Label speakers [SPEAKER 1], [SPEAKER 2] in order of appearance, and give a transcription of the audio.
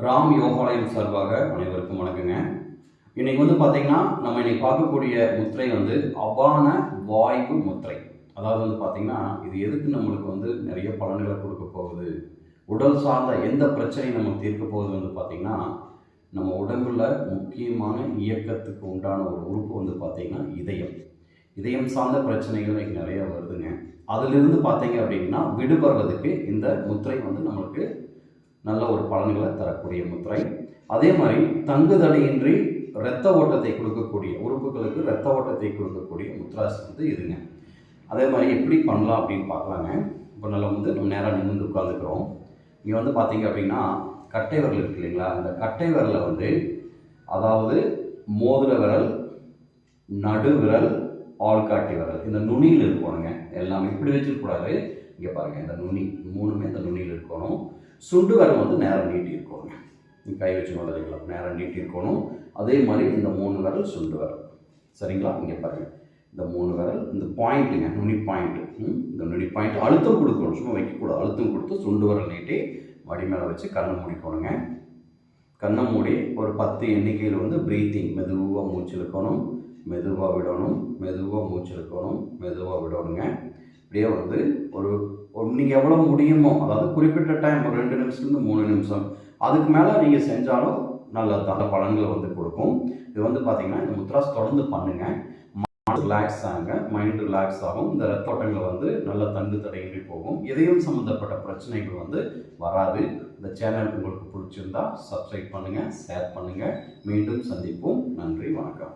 [SPEAKER 1] ராம் யோகாலயம் சார்பாக அனைவருக்கும் வணக்கங்க. இன்னைக்கு பார்த்தீங்கன்னா நம்ம இன்னைக்கு பார்க்கக்கூடிய முத்திரை அபான வாய்வு முத்திரை. அதாவது பார்த்தீங்கன்னா இது எதுக்கு நம்மளுக்கு நிறைய பலன்களை கொடுக்க போகுது, உடல் சார்ந்த எந்த பிரச்சனையும் நமக்கு தீர்க்க போகுது பார்த்தீங்கன்னா நம்ம உடம்புல முக்கியமான இயக்கத்துக்கு உண்டான ஒரு உறுப்பு பார்த்தீங்கன்னா இதயம் சார்ந்த பிரச்சனைகள் இன்னைக்கு நிறைய வருதுங்க. அதிலிருந்து பார்த்தீங்க அப்படின்னா விடுபடுறதுக்கு இந்த முத்திரை நம்மளுக்கு நல்ல ஒரு பலன்களை தரக்கூடிய முத்திரை. அதே மாதிரி தங்குதடையின்றி இரத்த ஓட்டத்தை கொடுக்கக்கூடிய உறுப்புகளுக்கு இரத்த ஓட்டத்தை கொடுக்கக்கூடிய முத்ராஸ் இதுங்க. அதே மாதிரி எப்படி பண்ணலாம் அப்படின்னு பார்க்கலாங்க. இப்போ நம்ம நேராக நிமிர்ந்து உட்காந்துக்கிறோம். இங்கே பார்த்தீங்க அப்படின்னா கட்டை விரல் இருக்கு இல்லைங்களா, இந்த கட்டை விரலை அதாவது மோதிர விரல், நடு விரல், ஆள்காட்டி விரல் இந்த நுனியில் இருக்கணுங்க. எல்லாமே இப்படி வச்சுக்கூடாது. இங்கே பாருங்கள், இந்த நுனி மூணுமே இந்த நுனியில் இருக்கணும். சுண்டு விரல் நேரம் நீட்டி இருக்கணும். கை வச்சு நோடலாம், நேரம் நீட்டி இருக்கணும். அதே மாதிரி இந்த 3 விரல் சுண்டு விரல், சரிங்களா? இங்கே பாருங்கள், இந்த 3 விரல் இந்த பாயிண்ட்டுங்க, நுனி பாயிண்ட்டு. இந்த நுனி பாயிண்ட் அழுத்தம் கொடுக்கணும், சும்மா வைக்கக்கூடாது. அழுத்தம் கொடுத்து சுண்டு விரல் நீட்டி மடி மேலே வச்சு கண்ணை மூடிக்கணுங்க. கண்ணை மூடி ஒரு 10 எண்ணிக்கையில் ப்ரீத்திங், மெதுவாக மூச்சு இழுக்கணும், மெதுவாக விடணும், மெதுவாக மூச்சு இழுக்கணும், மெதுவாக விடணுங்க. இப்படியே ஒரு நீங்கள் எவ்வளோ முடியுமோ, அதாவது குறிப்பிட்ட டைம் ஒரு 2 நிமிஷத்துலேருந்து 3 நிமிஷம், அதுக்கு மேலே நீங்கள் செஞ்சாலும் நல்ல பலன்களை கொடுக்கும். இது பார்த்தீங்கன்னா இந்த முத்ராஸ் தொடர்ந்து பண்ணுங்கள். ரிலாக்ஸ் ஆகுங்க, மைண்ட் ரிலாக்ஸ் ஆகும். இந்த ரத்த ஓட்டங்கள் நல்ல தங்கு தடையின்றி போகும். இதயம் சம்மந்தப்பட்ட பிரச்சனைகள் வராது. இந்த சேனல் உங்களுக்கு பிடிச்சிருந்தா சப்ஸ்கிரைப் பண்ணுங்கள், ஷேர் பண்ணுங்கள். மீண்டும் சந்திப்போம். நன்றி, வணக்கம்.